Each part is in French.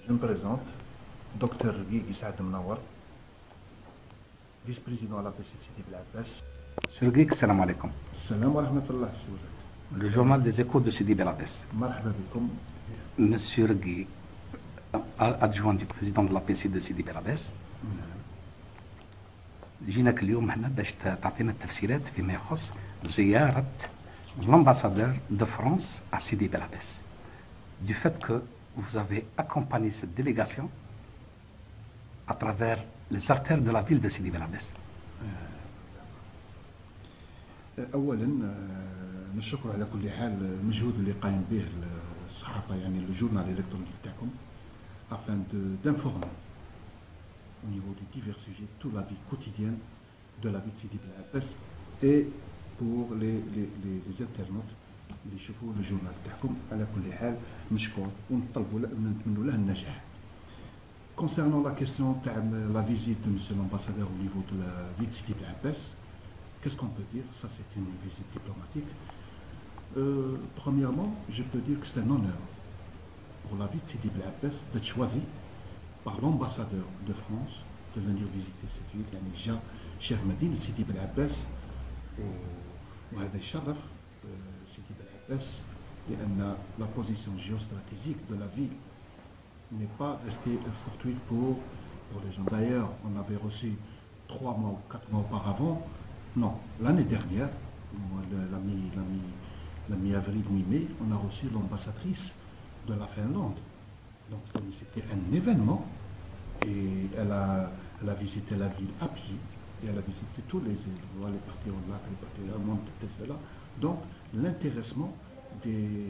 Je me présente, Dr Guy Saad Mnawar, vice-président à la PCC Sidi Belabès. Monsieur Guy, salam alaikum. Salam wa rahmatullah. Le journal des échos de Sidi Belabès. Marhaba bikoum. Monsieur Guy, adjoint du président de la PCC de Sidi Belabès. جيناك اليوم هنا باش تعطينا التفسيرات فيما يخص زيارة l'ambassadeur de France à Sidi Belabès. Du fait que vous avez accompagné cette délégation à travers les artères de la ville de Sidi Belabès. أولا نشكر على كل حال المجهود اللي قايم به الصحافة يعني الجورنال الإلكتروني تاعكم afin d'informer au niveau de divers sujets toute la vie quotidienne de la vie de Sidi Belabès et pour les internautes اللي يشوفوا الجورنال تاعكم على كل حال مشكور ونطلبوا نتمنوا له النجاح. Concernant la question de la visite de monsieur l'ambassadeur au niveau de la ville de Sidi Belabès, qu'est-ce qu'on peut dire? Ça c'est une visite diplomatique. Premièrement, je peux dire que c'est un honneur pour la ville de Sidi Belabès d'être choisi par l'ambassadeur de France de venir visiter cette ville. يعني جا شهر مدينة سيدي بلعباس وهذا الشرف سيدي بلعباس لأن la position géostratégique de la ville n'est pas restée fortuite pour les gens. D'ailleurs, on avait reçu 3 mois ou 4 mois auparavant, non, l'année dernière, la mi-avril, mi-mai, on a reçu l'ambassadrice de la Finlande. Donc c'était un événement et elle a visité la ville à pied et elle a visité tous les endroits, les parties au lac, les parties au monde, tout cela. Donc l'intéressement des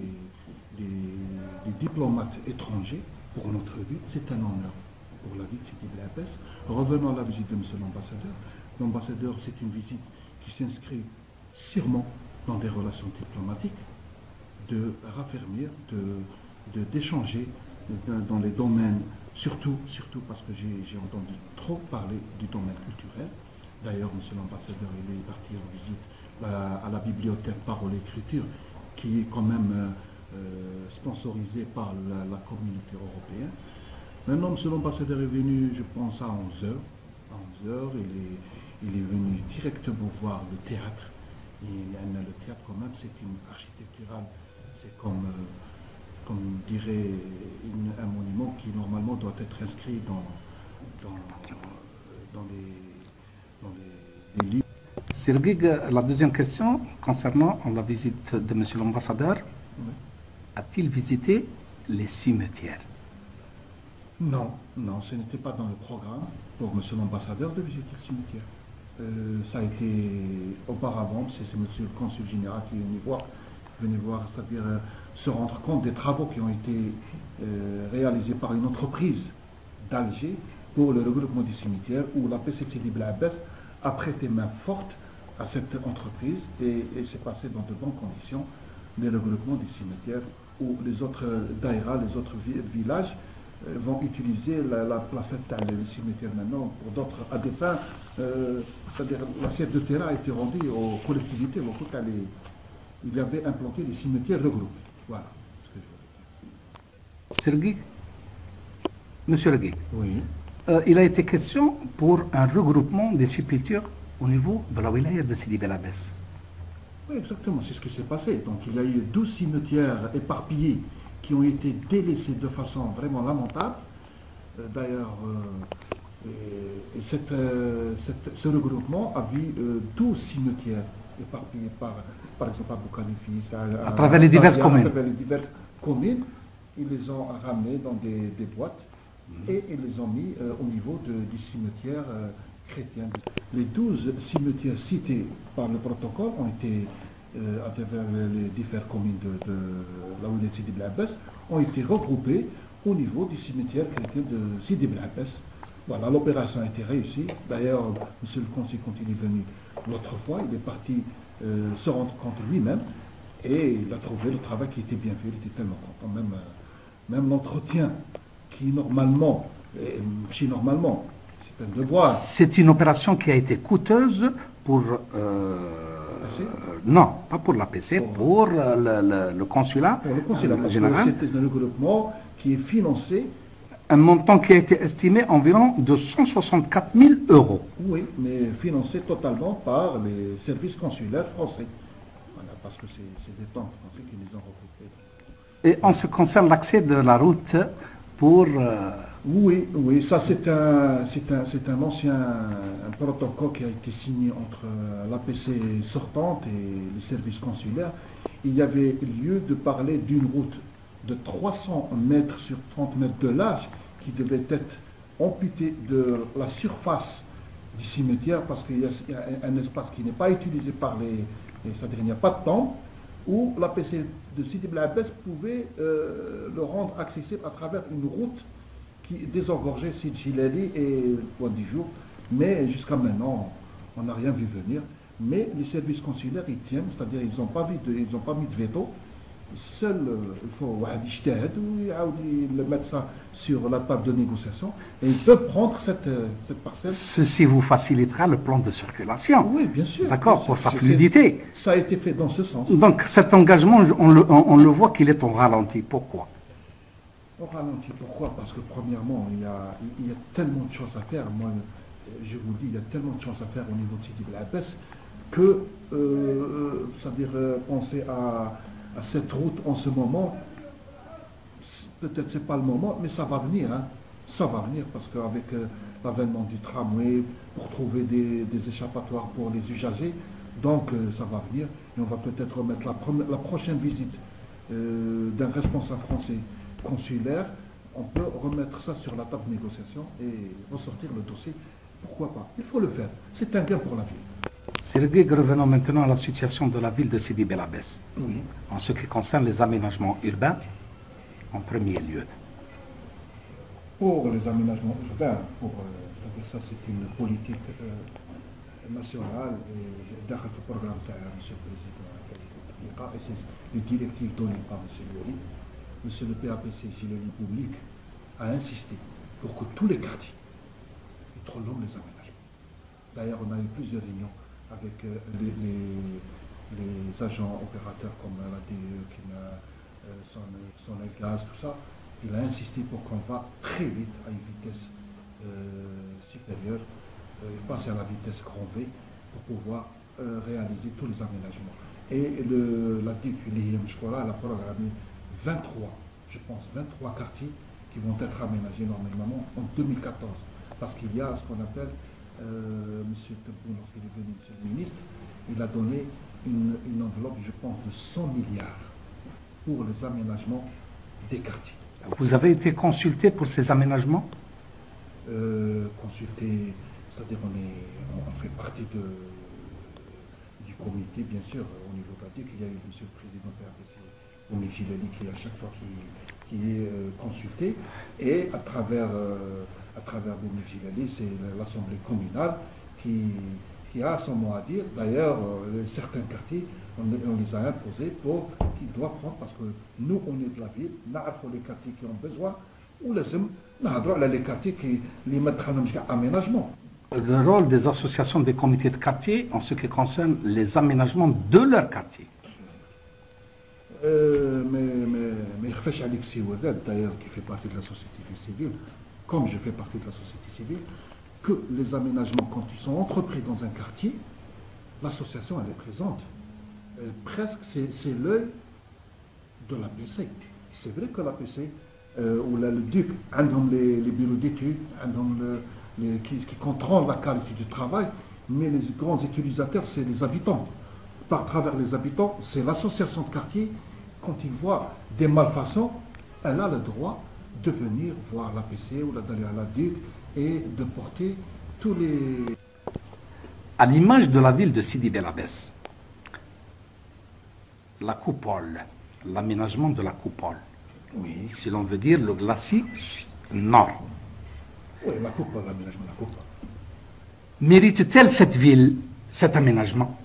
diplomates étrangers pour notre ville, c'est un honneur pour la ville de Sidi Belabès. Revenons à la visite de M. l'ambassadeur. L'ambassadeur, c'est une visite qui s'inscrit sûrement dans des relations diplomatiques, de raffermir, d'échanger dans les domaines, surtout parce que j'ai entendu trop parler du domaine culturel. D'ailleurs, M. l'ambassadeur, il est parti en visite à la bibliothèque Parole et Écriture, qui est quand même sponsorisée par la communauté européenne. Maintenant, M. l'ambassadeur est venu, je pense, à 11h. À 11h, il est venu directement voir le théâtre. Et le théâtre, quand même, c'est une architecturale, c'est comme dirait un monument qui normalement doit être inscrit dans les livres. Serguig, la deuxième question concernant la visite de M. l'ambassadeur, oui. A-t-il visité les cimetières? Non, ce n'était pas dans le programme pour M. l'ambassadeur de visiter le cimetière. Ça a été auparavant, c'est M. le consul général qui est venu voir, c'est-à-dire se rendre compte des travaux qui ont été réalisés par une entreprise d'Alger pour le regroupement des cimetières, où la PCC Sidi Belabès a prêté main forte à cette entreprise et c'est passé dans de bonnes conditions les regroupements des cimetières, où les autres daïras, les autres villages vont utiliser la placette des cimetières maintenant pour d'autres à des fins, c'est-à-dire l'assiette de terrain a été rendue aux collectivités locales. Il y avait implanté des cimetières regroupés. Voilà ce que je veux dire. Serguig, Monsieur Guy, oui. Il a été question pour un regroupement des sépultures au niveau de la wilaya de Sidi Belabès. Oui, exactement, c'est ce qui s'est passé. Donc il y a eu 12 cimetières éparpillés qui ont été délaissés de façon vraiment lamentable. D'ailleurs, ce regroupement a vu 12 cimetières éparpillés par exemple à Boukalifi, à travers les diverses communes. À travers les diverses communes, ils les ont ramenés dans des boîtes et ils les ont mis au niveau des cimetières chrétiens. Les 12 cimetières cités par le protocole ont été, à travers les diverses communes de la wilaya de Sidi Belabès, ont été regroupés au niveau du cimetière chrétien de Sidi Belabès. Voilà, l'opération a été réussie. D'ailleurs, M. le conseiller, quand il est venu l'autre fois, il est parti se rendre compte lui-même et il a trouvé le travail qui était bien fait. Il était tellement content. Même l'entretien qui normalement, c'est un devoir. C'est une opération qui a été coûteuse pour... non, pas pour l'APC, pour le consulat, général. C'est un regroupement qui est financé Un montant qui a été estimé environ de 164 000 euros. Oui, mais financé totalement par les services consulaires français. Voilà, parce que c'est des temps français qui les ont regroupés. Et en ce qui concerne l'accès de la route pour... Oui, ça c'est un ancien un protocole qui a été signé entre l'APC sortante et les services consulaires. Il y avait lieu de parler d'une route de 300 mètres sur 30 mètres de large qui devait être amputée de la surface du cimetière parce qu'il y a un espace qui n'est pas utilisé par c'est-à-dire il n'y a pas de temps où l'APC de Sidi Bel Abbès pouvait le rendre accessible à travers une route qui désengorgeait Sidi Chilali et Point du Jour. Mais jusqu'à maintenant, on n'a rien vu venir. Mais les services consulaires, ils tiennent, c'est-à-dire ils n'ont pas mis de veto. Seul, il faut mettre ça sur la table de négociation et ils peuvent prendre cette parcelle. Ceci vous facilitera le plan de circulation. Oui, bien sûr. D'accord, pour sa fluidité. Ça a été fait dans ce sens. Donc cet engagement, on le voit qu'il est au ralenti. Pourquoi? Au ralenti, pourquoi? Parce que premièrement, il y a tellement de choses à faire. Moi, je vous dis, il y a tellement de choses à faire au niveau de Sidi Bel Abbès que, c'est-à-dire penser à cette route en ce moment, peut-être c'est pas le moment, mais ça va venir. Hein. Ça va venir parce qu'avec l'avènement du tramway, pour trouver des échappatoires pour les usagers, donc ça va venir. Et on va peut-être remettre la prochaine visite d'un responsable français consulaire. On peut remettre ça sur la table de négociation et ressortir le dossier. Pourquoi pas? Il faut le faire. C'est un gain pour la ville. Sylvie, revenons maintenant à la situation de la ville de Sidi Bel Abbès. Oui. En ce qui concerne les aménagements urbains, en premier lieu. Pour les aménagements urbains, c'est-à-dire ça c'est une politique nationale et d'un programme de M. le Président et c'est une directive donnée par M. Lori. M. le PAPC, Gilles public, a insisté pour que tous les quartiers trop longs les aménagements. D'ailleurs, on a eu plusieurs réunions avec les agents opérateurs comme la DE, son gaz, tout ça. Il a insisté pour qu'on va très vite à une vitesse supérieure, passer à la vitesse grand V pour pouvoir réaliser tous les aménagements. Et la DIC, je crois là, elle a programmé 23 quartiers qui vont être aménagés normalement en 2014. Parce qu'il y a ce qu'on appelle, M. Tebboune, lorsqu'il est venu, M. le ministre, il a donné une enveloppe, je pense, de 100 milliards pour les aménagements des quartiers. Vous avez été consulté pour ces aménagements? Consulté, c'est-à-dire on fait partie du comité, bien sûr, au niveau de la DIC. Il y a eu M. le Président PAPC, Oumé Gilali, qui à chaque fois qui est consulté, et à travers Oumé Gilali, c'est l'Assemblée communale qui a son mot à dire. D'ailleurs, certains quartiers, on les a imposés pour qu'ils doivent prendre, parce que nous, on est de la ville, nous avons les quartiers qui ont besoin, ou les quartiers qui les mettent en aménagement. Le rôle des associations des comités de quartier en ce qui concerne les aménagements de leur quartier. Mais Alexis Ouadet, d'ailleurs, qui fait partie de la société civile, comme je fais partie de la société civile, que les aménagements, quand ils sont entrepris dans un quartier, l'association, elle est présente. Presque, c'est l'œil de l'APC. C'est vrai que l'APC, ou le DUC, les bureaux d'études, qui contrôlent la qualité du travail, mais les grands utilisateurs, c'est les habitants. Par travers les habitants, c'est l'association de quartier, quand ils voient des malfaçons, elle a le droit de venir voir l'APC ou d'aller à la DUC et de porter tous les... À l'image de la ville de Sidi Bel Abbès, la coupole, l'aménagement de la coupole, Oui. si l'on veut dire le glacis nord, Oui, la coupole, l'aménagement de la coupole. mérite-t-elle cette ville, cet aménagement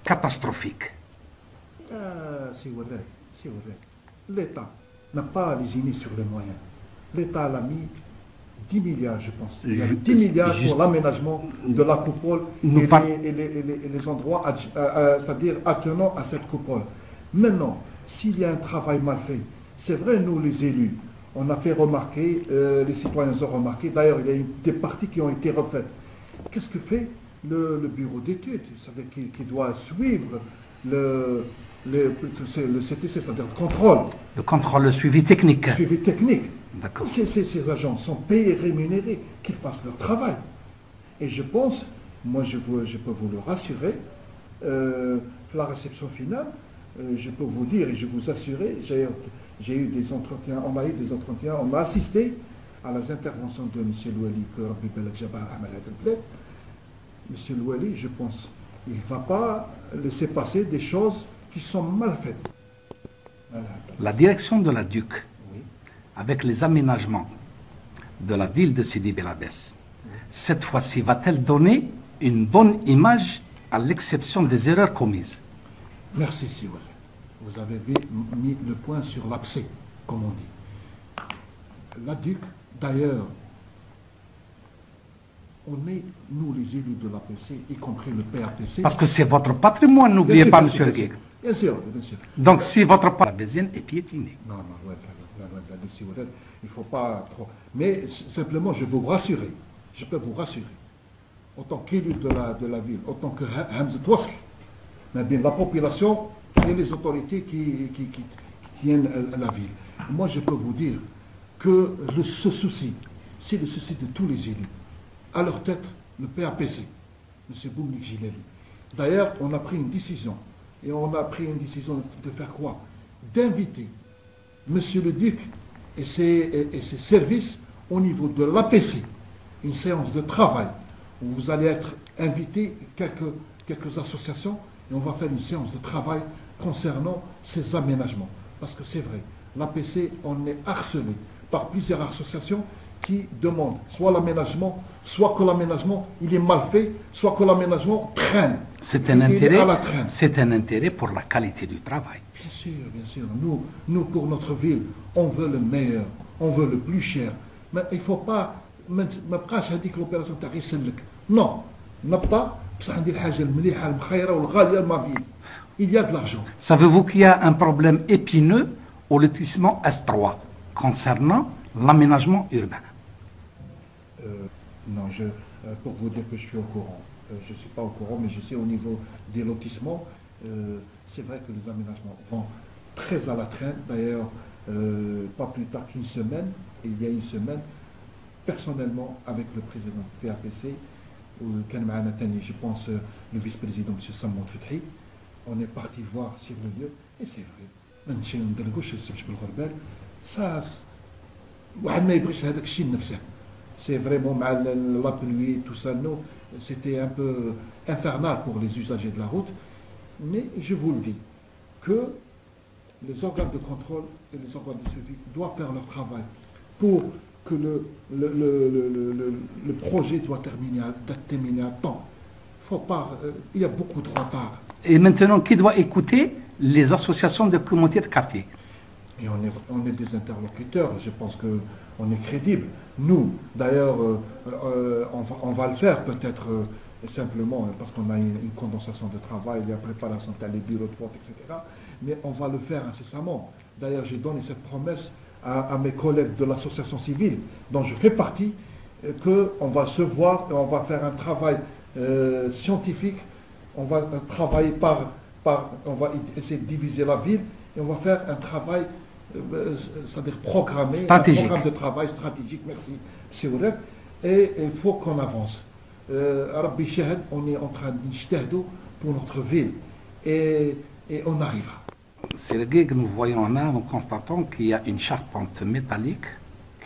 catastrophique? C'est vrai, c'est vrai. L'État n'a pas lésiné sur les moyens. L'État a mis 10 milliards, je pense. Il y a 10 milliards pour l'aménagement de la coupole et les endroits, c'est-à-dire attenant à cette coupole. Maintenant, s'il y a un travail mal fait, c'est vrai, nous les élus, On a fait remarquer, les citoyens ont remarqué, d'ailleurs il y a des parties qui ont été refaites. Qu'est-ce que fait le bureau d'études? Vous savez qui doit suivre le CTC, c'est-à-dire le contrôle. Le contrôle, le suivi technique. Le suivi technique. D'accord. Ces agents sont payés, rémunérés, qu'ils fassent leur travail. Et je pense, moi je peux vous le rassurer, la réception finale, je peux vous dire et je vous assurer, j'ai eu des entretiens, on a eu des entretiens, on a assisté à les interventions de M. Louali, que Rabbi Belek Jabbar Ahmed Adel. M. Louali, je pense, il ne va pas laisser passer des choses qui sont mal faites. Voilà. La direction de la DUC, Oui. avec les aménagements de la ville de Sidi Bel Abbès, cette fois-ci va-t-elle donner une bonne image à l'exception des erreurs commises? Merci, Siouel. Vous avez mis le point sur l'abcès, comme on dit. La DUC, d'ailleurs, on est, nous les élus de l'APC, y compris le PAPC... Parce que c'est votre patrimoine, n'oubliez pas, M. Guigues. Bien sûr, bien sûr. Donc si votre patrimoine est piétiné. Non, il ne faut pas trop... Mais simplement, je peux vous rassurer, autant qu'élu de la ville, autant que Hamza Touask, mais bien la population et les autorités qui tiennent la ville. Moi, je peux vous dire que ce souci, c'est le souci de tous les élus. À leur tête, le PAPC, M. Boumnik Gileli. D'ailleurs, on a pris une décision. Et on a pris une décision de faire quoi? D'inviter M. le Duc et ses services au niveau de l'APC, une séance de travail où vous allez être invités quelques associations et on va faire une séance de travail concernant ces aménagements. Parce que c'est vrai, l'APC, on est harcelé par plusieurs associations qui demandent soit l'aménagement, soit que l'aménagement il est mal fait, soit que l'aménagement traîne. C'est un intérêt pour la qualité du travail. Bien sûr. Nous, pour notre ville, on veut le meilleur, on veut le plus cher. Mais il ne faut pas... je dis que l'opération non, il y a de l'argent. Savez-vous qu'il y a un problème épineux au lotissement S3 concernant l'aménagement urbain? Non, pour vous dire que je suis au courant. Je ne suis pas au courant, mais je sais au niveau des lotissements, c'est vrai que les aménagements vont très à la traîne. D'ailleurs, pas plus tard qu'une semaine, il y a une semaine, personnellement, avec le président du PAPC, je pense le vice-président M. Samoud Fitri, on est parti voir sur le lieu, et c'est vrai. Ça, c'est vraiment la pluie, tout ça, non, c'était un peu infernal pour les usagers de la route. Mais je vous le dis, que les organes de contrôle et les organes de suivi doivent faire leur travail pour que le projet doit terminer à temps. Faut pas, il y a beaucoup de retard. Et maintenant, qui doit écouter? Les associations de communautés de quartier. Et on est des interlocuteurs, je pense qu'on est crédible. Nous, d'ailleurs, on va le faire peut-être simplement parce qu'on a une condensation de travail, il y a préparation, les bureaux de vote, etc. Mais on va le faire incessamment. D'ailleurs, j'ai donné cette promesse à mes collègues de l'association civile, dont je fais partie, qu'on va se voir et on va faire un travail scientifique. On va travailler on va essayer de diviser la ville et on va faire un travail, c'est-à-dire programmé, stratégique. Un programme de travail stratégique, merci, c'est vrai, et il faut qu'on avance. Rabbi Shahad, on est en train de pour notre ville et on arrivera. C'est le guet que nous voyons là, nous constatons qu'il y a une charpente métallique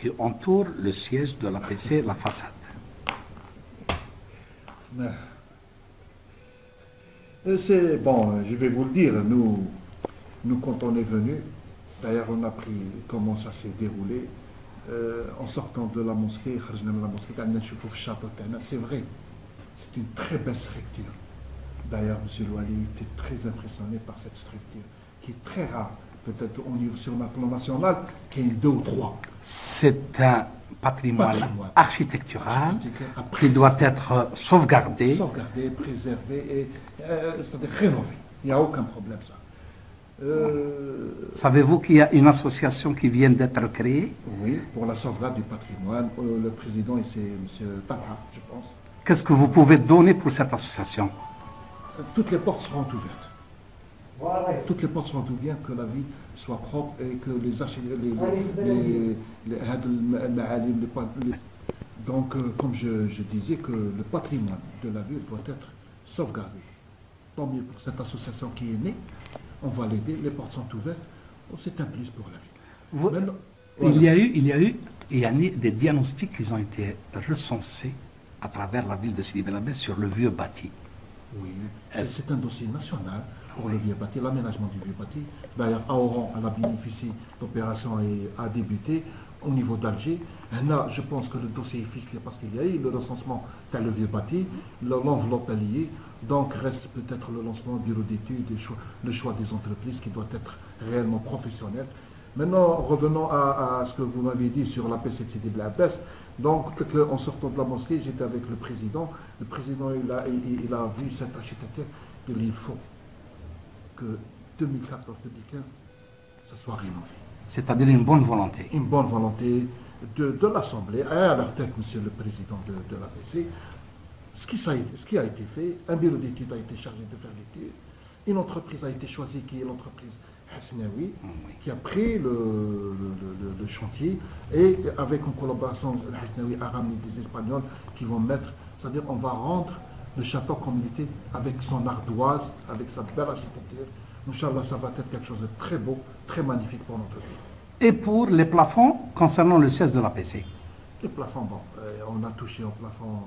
qui entoure le siège de l'APC, la façade. C'est bon, je vais vous le dire, nous quand on est venu, d'ailleurs on a pris comment ça s'est déroulé, en sortant de la mosquée, c'est vrai, c'est une très belle structure. D'ailleurs, M. Louali était très impressionné par cette structure, qui est très rare, peut-être au niveau sur le plan national, qui est 2 ou 3. C'est un patrimoine architectural qui doit être sauvegardé. Sauvegardé, préservé et c'est-à-dire rénové. Il n'y a aucun problème ça. Savez-vous qu'il y a une association qui vient d'être créée? Oui, pour la sauvegarde du patrimoine. Le président, c'est M. Talha, je pense. Qu'est-ce que vous pouvez donner pour cette association? Toutes les portes seront ouvertes. Toutes les portes seront ouvertes, que la ville soit propre et que les donc, comme je disais, que le patrimoine de la ville doit être sauvegardé. Tant mieux pour cette association qui est née. On va l'aider, les portes sont ouvertes. C'est un plus pour la ville. Maintenant, Il y a eu des diagnostics qui ont été recensés à travers la ville de Sidi Bel Abbès sur le vieux bâti. Oui, c'est un dossier national pour le vieux bâti, l'aménagement du vieux bâti. D'ailleurs, Oran, elle a bénéficié d'opérations et a débuté au niveau d'Alger. Là, je pense que le dossier est ficelé parce qu'il y a eu le recensement dans le vieux bâti, l'enveloppe est liée. Donc, reste peut-être le lancement du bureau d'études, le choix des entreprises qui doit être réellement professionnel. Maintenant, revenons à ce que vous m'avez dit sur la PCT de Sidi Bel Abbès. Donc, en sortant de la mosquée, j'étais avec le président. Le président, il a vu cet architecte. Il faut que 2014-2015, ça soit rénové. C'est-à-dire une bonne volonté. Une bonne volonté de l'Assemblée, à leur tête, monsieur le président de l'APC. Ce qui a été fait, un bureau d'études a été chargé de faire l'étude. Une entreprise a été choisie, qui est l'entreprise Hasnaoui, qui a pris le chantier, et avec une collaboration, Hasnaoui a ramené des Espagnols qui vont mettre, c'est-à-dire on va rendre le château communauté avec son ardoise, avec sa belle architecture. Inch'Allah, ça va être quelque chose de très beau, très magnifique pour notre ville. Et pour les plafonds concernant le siège de l'APC? Les plafonds, bon, on a touché au plafond,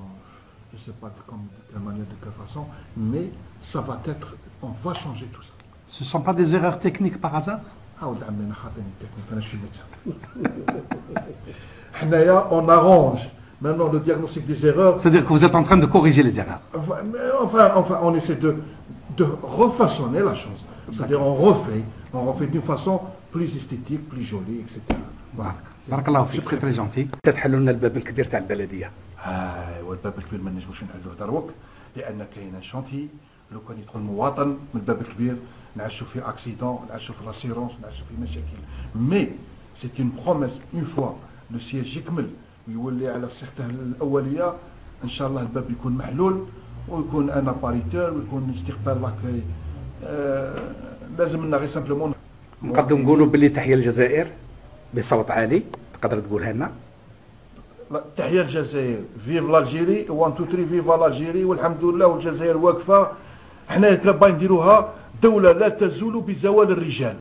je ne sais pas de quelle manière, de quelle façon, mais ça va être, on va changer tout ça. Ce ne sont pas des erreurs techniques par hasard? On arrange maintenant le diagnostic des erreurs. C'est-à-dire que vous êtes en train de corriger les erreurs. Enfin, on essaie de refaçonner la chose. C'est-à-dire on refait d'une façon plus esthétique, plus jolie, etc. Voilà. بارك الله فيك، c'est très gentil. تحلوا لنا الباب الكبير تاع البلديه. والباب الكبير ما نجموش نحلوه دروك لان كاين شونتي. لو كان يدخل المواطن من الباب الكبير نعيشوا في اكسيدون، نعيشوا في لاسيرونس، نعيشوا في مشاكل. مي سي اون بروميس اون فوا لو سياج يكمل ويولي على صحته الاوليه، ان شاء الله الباب يكون محلول ويكون انا باريتور ويكون استقبال لاكاي. لازم لنا غير سامبلومون نقدروا نقولوا باللي تحيا الجزائر بصوت عالي، تقدر تقولها لنا؟ تحيا الجزائر، فيف لالجيري، 1 2 3 فيف لالجيري، والحمد لله والجزائر واقفه. حنا باغيين نديروها دوله لا تزول بزوال الرجال.